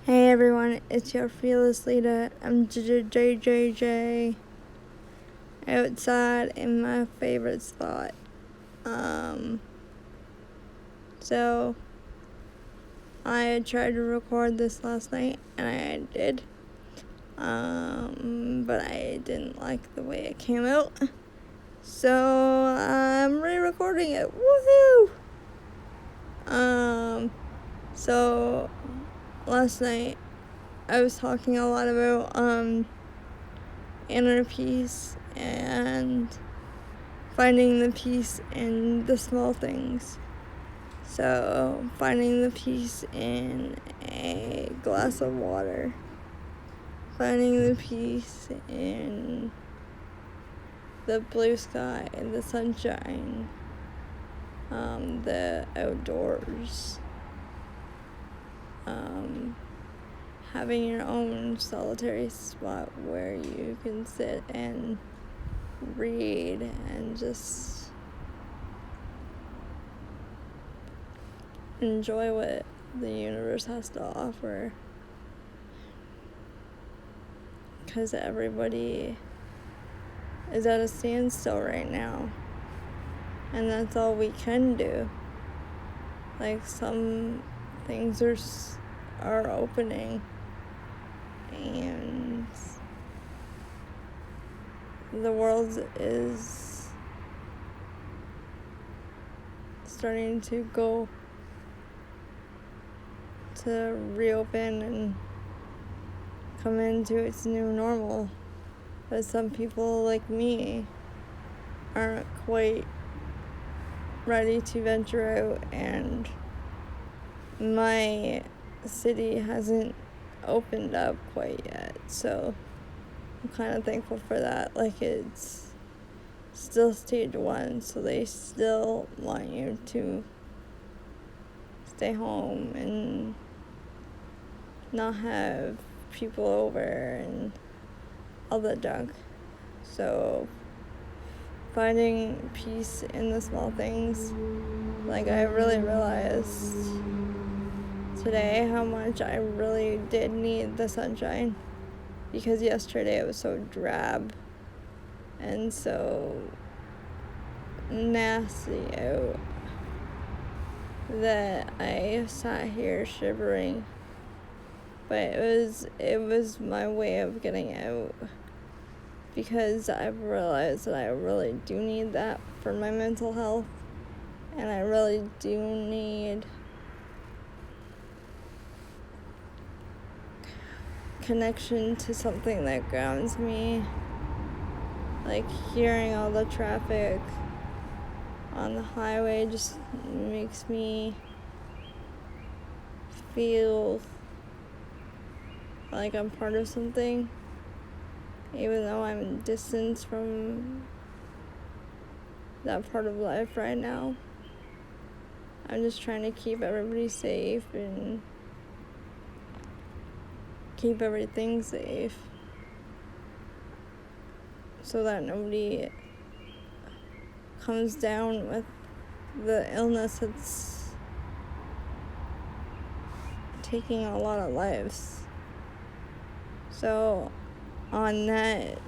Hey everyone, it's your fearless leader. I'm JJJ outside in my favorite spot. So I tried to record this last night and I did. But I didn't like the way it came out. So I'm re-recording it. Woohoo! So last night I was talking a lot about inner peace and finding the peace in the small things. So finding the peace in a glass of water, finding the peace in the blue sky and the sunshine, the outdoors, having your own solitary spot where you can sit and read and just enjoy what the universe has to offer, because everybody is at a standstill right now, and that's all we can do. Like, some things are opening, and the world is starting to go to reopen and come into its new normal. But some people like me aren't quite ready to venture out, and my city hasn't opened up quite yet, so I'm kind of thankful for that. Like, it's still stage 1, so they still want you to stay home and not have people over and all that junk. So finding peace in the small things, like, I really realized today how much I really did need the sunshine, because yesterday it was so drab and so nasty out that I sat here shivering. But it was my way of getting out, because I've realized that I really do need that for my mental health, and I really do need connection to something that grounds me. Like, hearing all the traffic on the highway just makes me feel like I'm part of something, even though I'm distant from that part of life right now. I'm just trying to keep everybody safe and keep everything safe, so that nobody comes down with the illness that's taking a lot of lives. So on that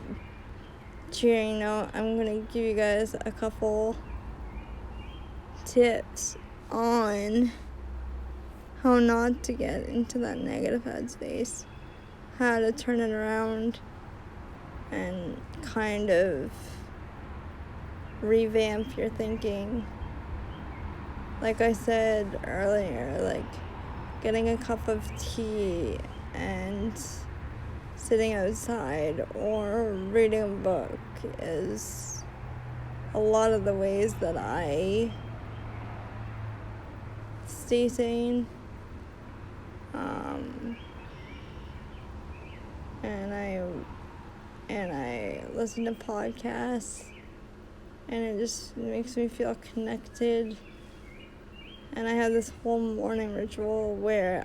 cheering note, I'm gonna give you guys a couple tips on how not to get into that negative headspace, how to turn it around and kind of revamp your thinking. Like I said earlier, like, getting a cup of tea and sitting outside or reading a book is a lot of the ways that I stay sane. And I listen to podcasts, and it just makes me feel connected. And I have this whole morning ritual where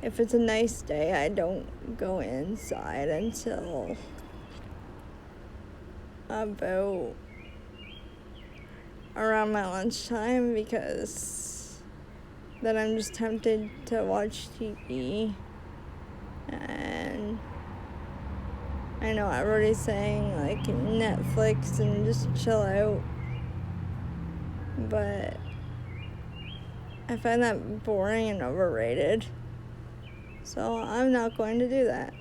if it's a nice day, I don't go inside until about around my lunchtime, because that I'm just tempted to watch TV. And I know everybody's saying like Netflix and just chill out, but I find that boring and overrated. So I'm not going to do that.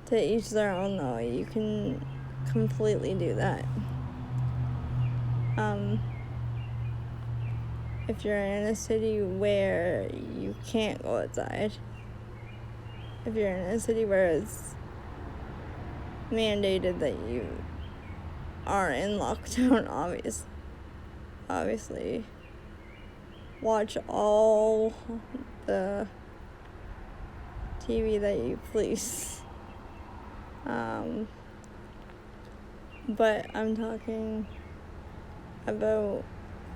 To each their own though, you can completely do that. If you're in a city where you can't go outside, if you're in a city where it's mandated that you are in lockdown, obviously watch all the TV that you please. But I'm talking about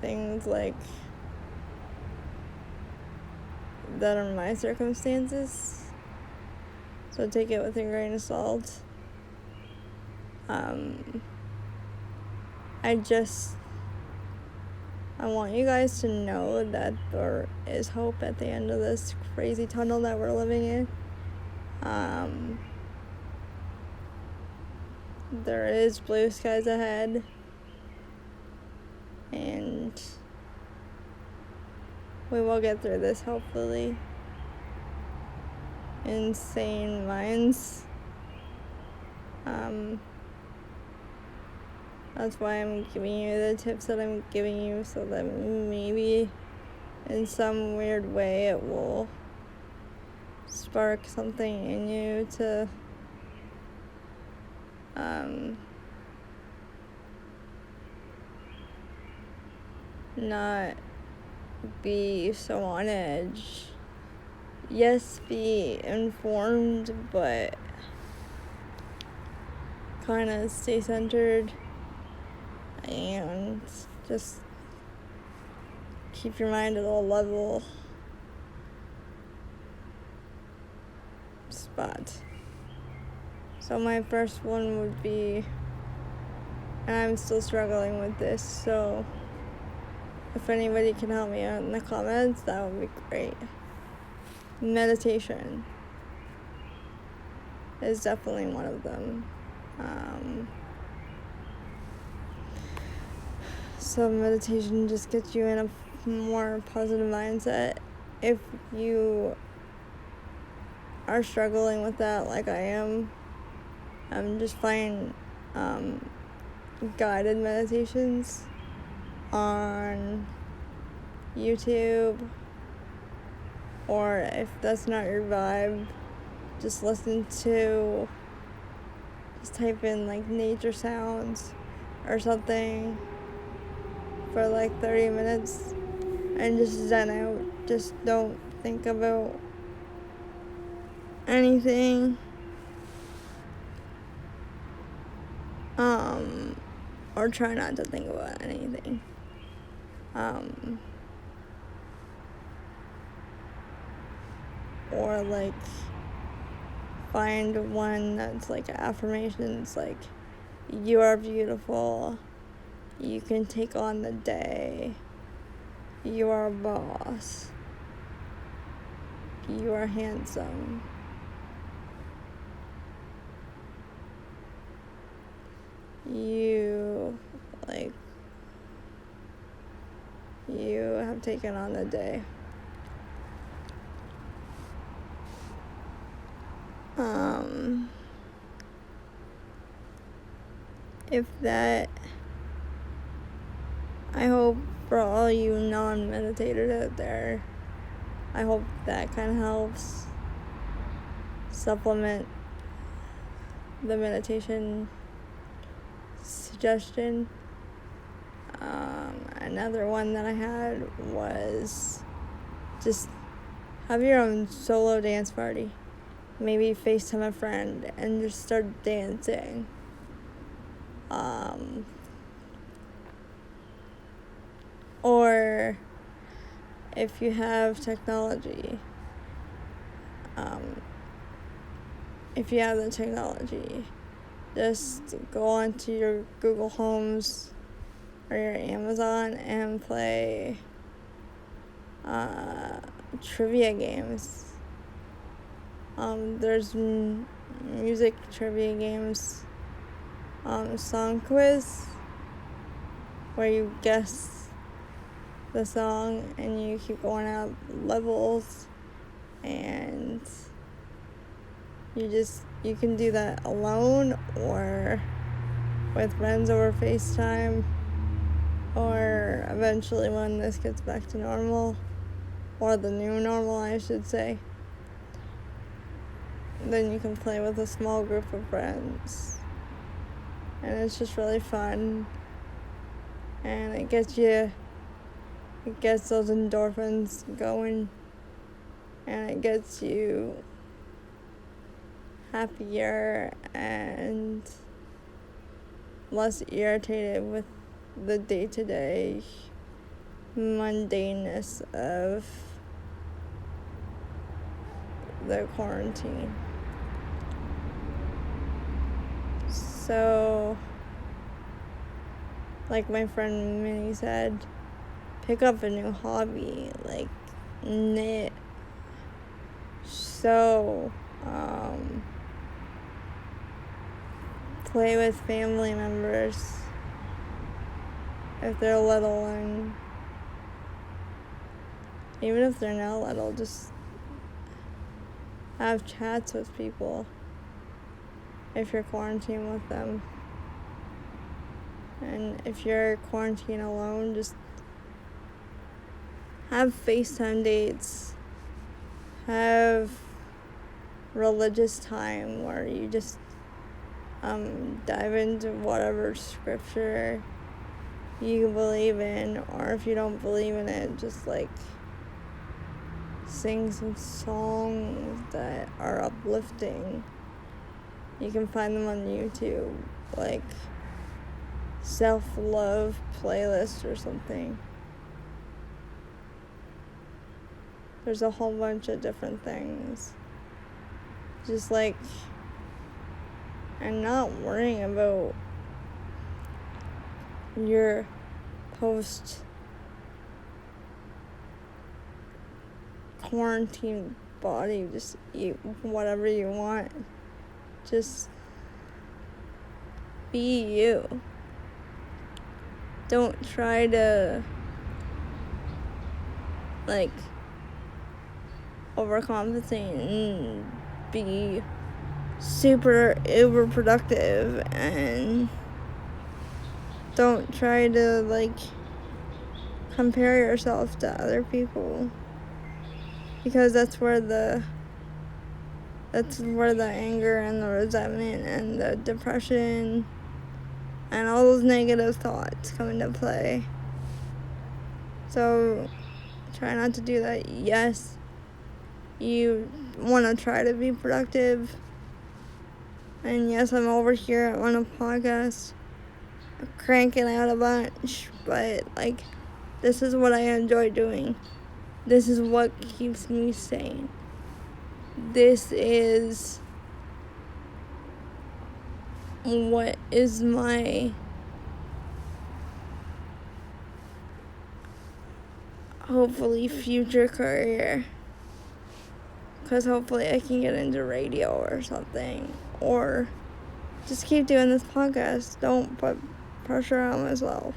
things like that are my circumstances, so take it with a grain of salt. I want you guys to know that there is hope at the end of this crazy tunnel that we're living in. There is blue skies ahead, and we will get through this, hopefully. Insane minds. That's why I'm giving you the tips that I'm giving you, so that maybe in some weird way it will spark something in you to not be so on edge. Yes, be informed, but kind of stay centered and just keep your mind at a level spot. So my first one would be, and I'm still struggling with this, so if anybody can help me out in the comments, that would be great. Meditation is definitely one of them. So meditation just gets you in a more positive mindset. If you are struggling with that like I am, just find guided meditations on YouTube, or if that's not your vibe, just type in like nature sounds or something for like 30 minutes and just zen out. Just don't think about anything. Or try not to think about anything. Or like find one that's like affirmations, like you are beautiful, you can take on the day, you are a boss, you are handsome, you have taken on the day. If that, I hope for all you non-meditators out there, I hope that kind of helps supplement the meditation suggestion. Another one that I had was just have your own solo dance party. Maybe FaceTime a friend and just start dancing. Or if you have technology, just go onto your Google Homes or your Amazon and play trivia games. There's music trivia games, song quiz, where you guess the song and you keep going up levels, and you can do that alone or with friends over FaceTime, or eventually when this gets back to normal, or the new normal I should say, then you can play with a small group of friends, and it's just really fun, and it gets those endorphins going, and it gets you happier and less irritated with the day-to-day mundaneness of the quarantine. So, like my friend Minnie said, pick up a new hobby, like knit, sew, play with family members if they're little, and even if they're not little, just have chats with people if you're quarantined with them. And if you're quarantined alone, just have FaceTime dates, have religious time where you just dive into whatever scripture you believe in, or if you don't believe in it, just like sing some songs that are uplifting. You can find them on YouTube, like self-love playlist or something. There's a whole bunch of different things. Just like, and not worrying about your post quarantine body. Just eat whatever you want. Just be you. Don't try to like overcompensate and be super uber productive, and don't try to like compare yourself to other people, because that's where the anger and the resentment and the depression and all those negative thoughts come into play. So try not to do that. Yes, you want to try to be productive, and yes, I'm over here on a podcast cranking out a bunch, but like, this is what I enjoy doing. This is what keeps me sane. This is what is my hopefully future career, because hopefully I can get into radio or something, or just keep doing this podcast. Don't put pressure on myself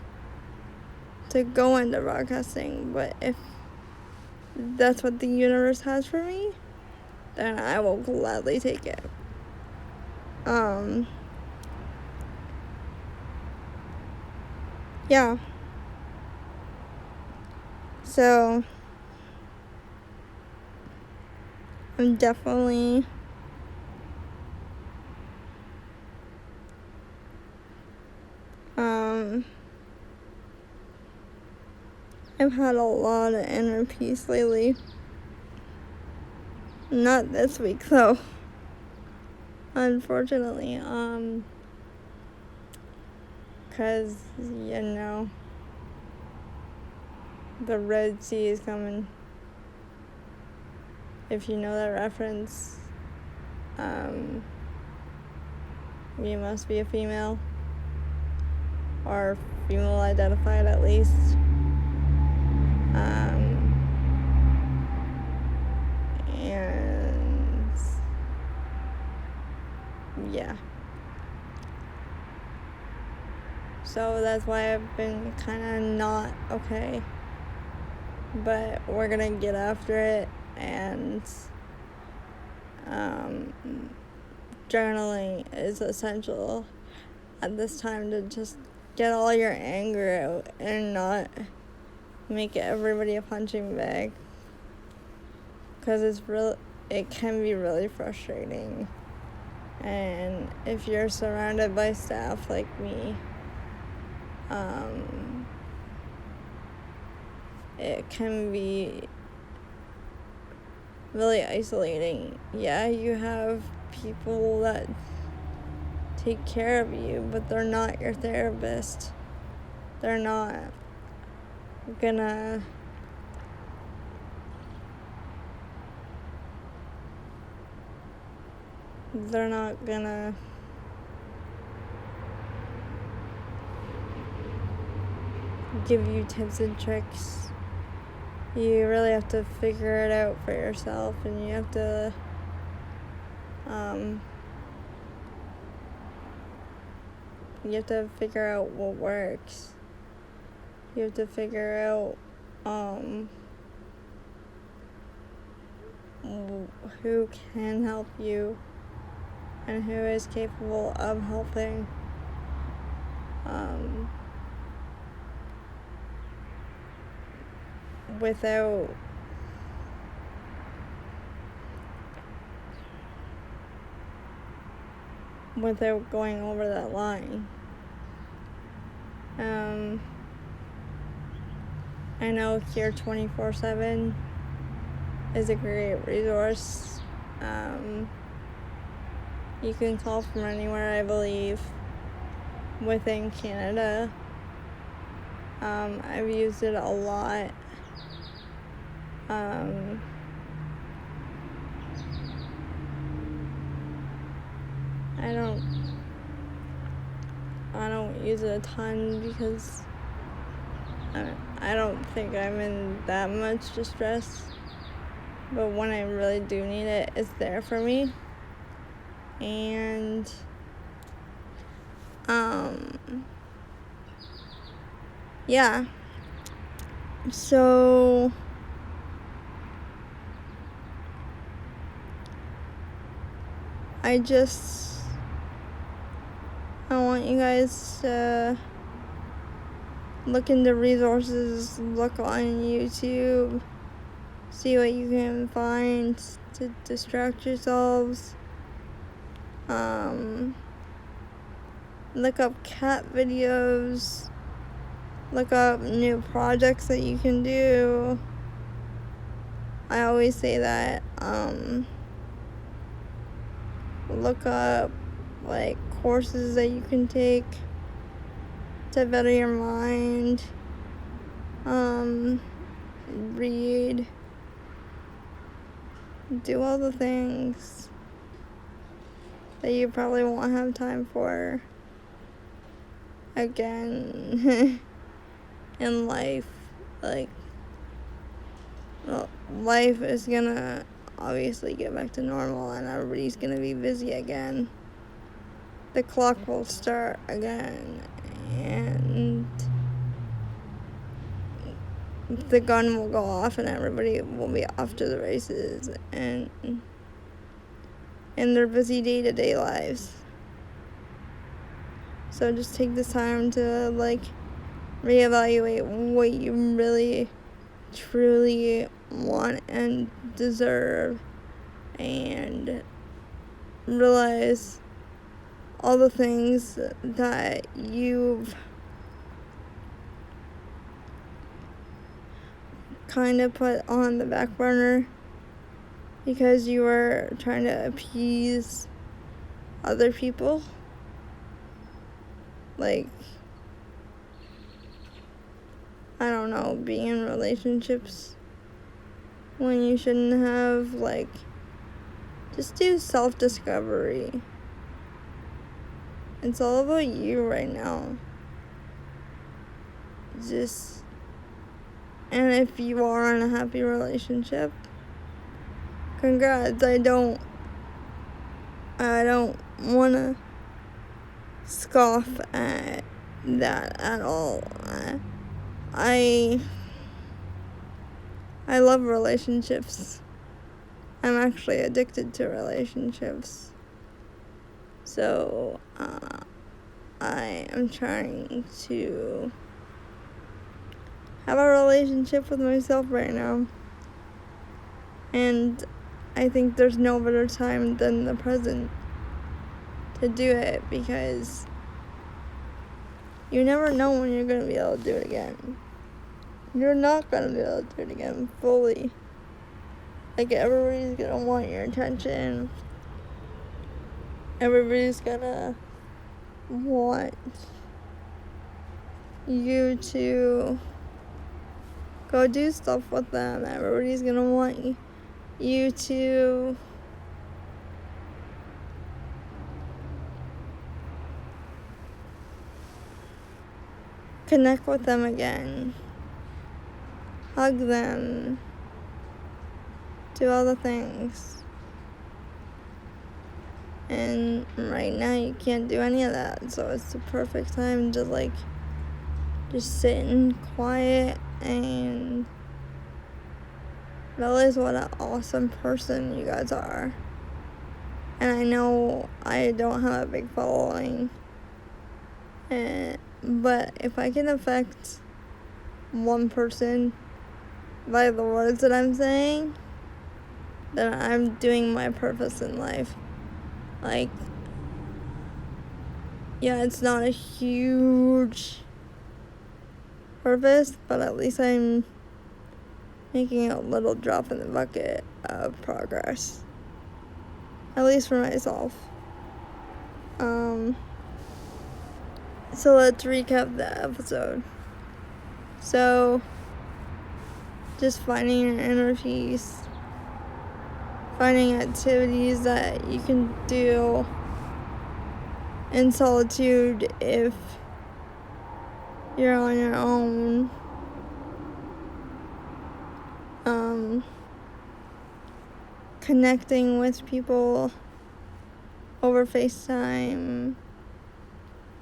to go into broadcasting, but if that's what the universe has for me, then I will gladly take it. Yeah. So I'm definitely I've had a lot of inner peace lately. Not this week though, unfortunately, cause you know the Red Sea is coming. If you know that reference, you must be a female, or female identified at least. yeah. So that's why I've been kind of not okay. But we're gonna get after it, and journaling is essential at this time to just get all your anger out and not make everybody a punching bag, because it can be really frustrating. And if you're surrounded by staff like me, it can be really isolating. Yeah, you have people that take care of you, but they're not your therapist. They're not gonna give you tips and tricks. You really have to figure it out for yourself, and you have to figure out what works. You have to figure out who can help you and who is capable of helping. Without going over that line. I know Cure 24/7 is a great resource. You can call from anywhere, I believe, within Canada. I've used it a lot. I don't use it a ton because I don't think I'm in that much distress. But when I really do need it, it's there for me. And yeah. So I want you guys to look into resources, look on YouTube, see what you can find to distract yourselves. Look up cat videos, look up new projects that you can do. I always say that. Look up like courses that you can take to better your mind. Read. Do all the things that you probably won't have time for again in life. Life is gonna obviously get back to normal, and everybody's gonna be busy again. The clock will start again, and the gun will go off, and everybody will be off to the races and in their busy day-to-day lives. So just take this time to reevaluate what you really truly want and deserve, and realize all the things that you've kind of put on the back burner because you were trying to appease other people. I don't know, being in relationships when you shouldn't have. Just do self-discovery. It's all about you right now. And if you are in a happy relationship, congrats. I don't want to scoff at that at all. I love relationships. I'm actually addicted to relationships. So, I am trying to have a relationship with myself right now. And I think there's no better time than the present to do it, because you never know when you're going to be able to do it again. You're not going to be able to do it again fully. Like, everybody's going to want your attention. Everybody's going to want you to go do stuff with them. Everybody's going to want you to connect with them again, hug them, do all the things. And right now you can't do any of that, so it's the perfect time to like just sit in quiet and realize what an awesome person you guys are. And I know I don't have a big following, but if I can affect one person by the words that I'm saying, then I'm doing my purpose in life. Like, yeah, it's not a huge purpose, but at least I'm making a little drop in the bucket of progress. At least for myself. So let's recap the episode. So, just finding your inner peace. Finding activities that you can do in solitude if you're on your own. Connecting with people over FaceTime,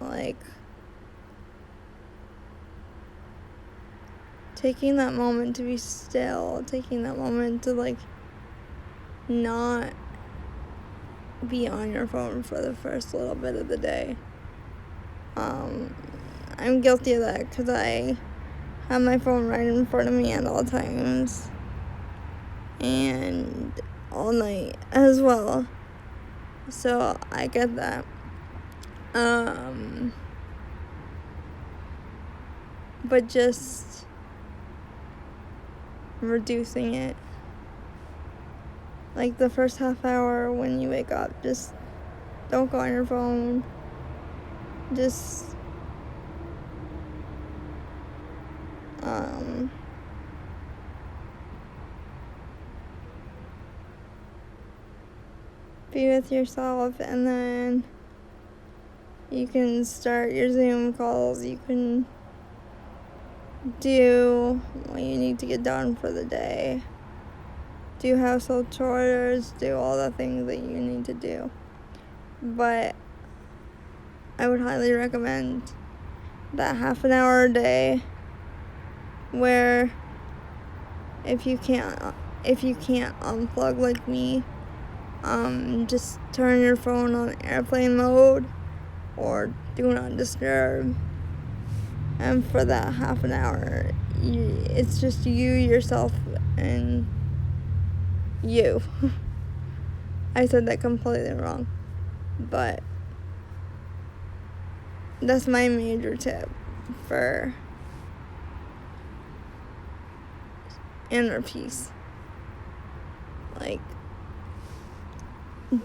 like taking that moment to be still, taking that moment to like not be on your phone for the first little bit of the day. I'm guilty of that because I have my phone right in front of me at all times and all night as well, so I get that. But just reducing it. Like the first half hour when you wake up, just don't go on your phone. Just be with yourself, and then you can start your Zoom calls. You can do what you need to get done for the day. Do household chores, do all the things that you need to do. But I would highly recommend that half an hour a day where if you can't unplug like me, just turn your phone on airplane mode or do not disturb. And for that half an hour, it's just you, yourself, and you. I said that completely wrong, but that's my major tip for inner peace. Like,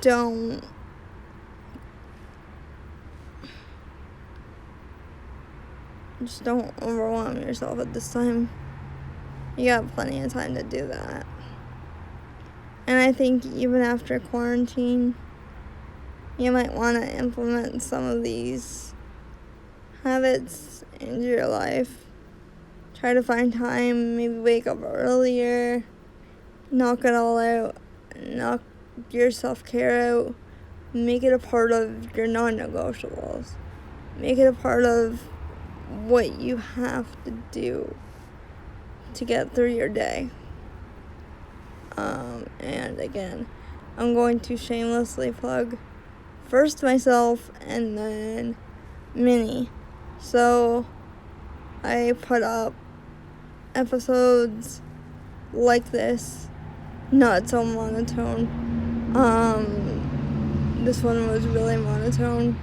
don't overwhelm yourself at this time. You got plenty of time to do that. And I think even after quarantine, you might want to implement some of these habits into your life. Try to find time, maybe wake up earlier, knock it all out, knock your self-care out, Make it a part of your non-negotiables. Make it a part of what you have to do to get through your day. And again, I'm going to shamelessly plug first myself and then Minnie. So I put up episodes like this, not so monotone. This one was really monotone.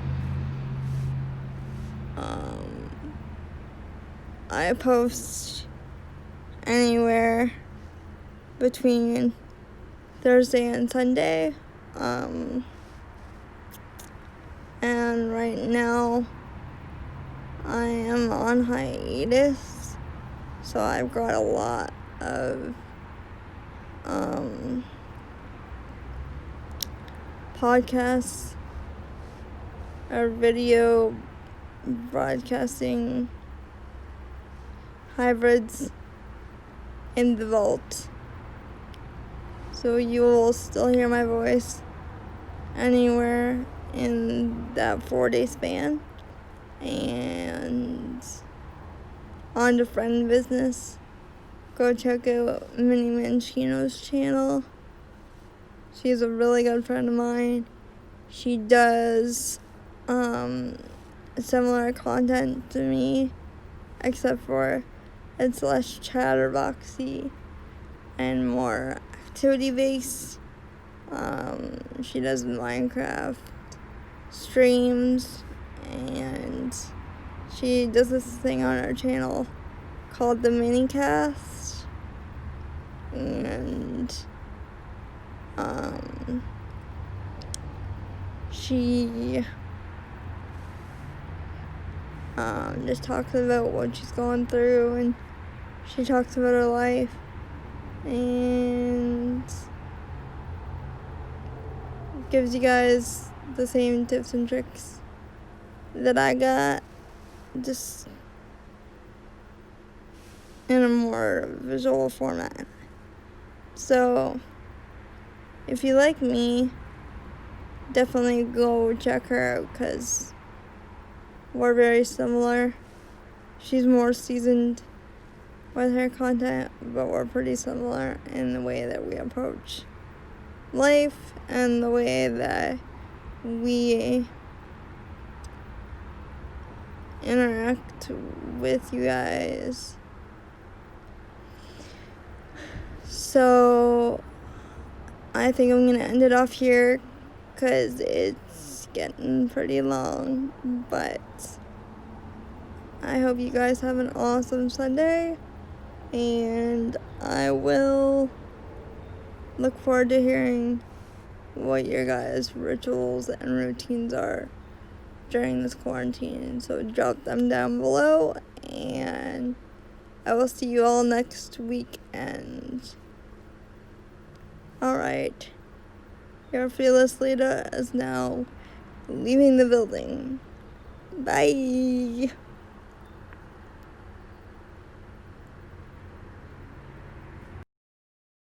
I post anywhere between Thursday and Sunday. And right now I am on hiatus, so I've got a lot of podcasts or video broadcasting hybrids in the vault. So you will still hear my voice anywhere in that 4-day span. And on to friend business, go check out Minnie Mancino's channel. She's a really good friend of mine. She does similar content to me, except for it's less chatterboxy and more activity based. She does Minecraft streams, and she does this thing on her channel called the Minicast, and she just talks about what she's going through, and she talks about her life, and gives you guys the same tips and tricks that I got, just in a more visual format. So if you like me, definitely go check her out, because we're very similar. She's more seasoned with her content, but we're pretty similar in the way that we approach life and the way that we interact with you guys. So I think I'm gonna end it off here, because it's getting pretty long, but I hope you guys have an awesome Sunday, and I will look forward to hearing what your guys' rituals and routines are during this quarantine. So drop them down below, and I will see you all next weekend. Alright, your fearless leader is now leaving the building. Bye.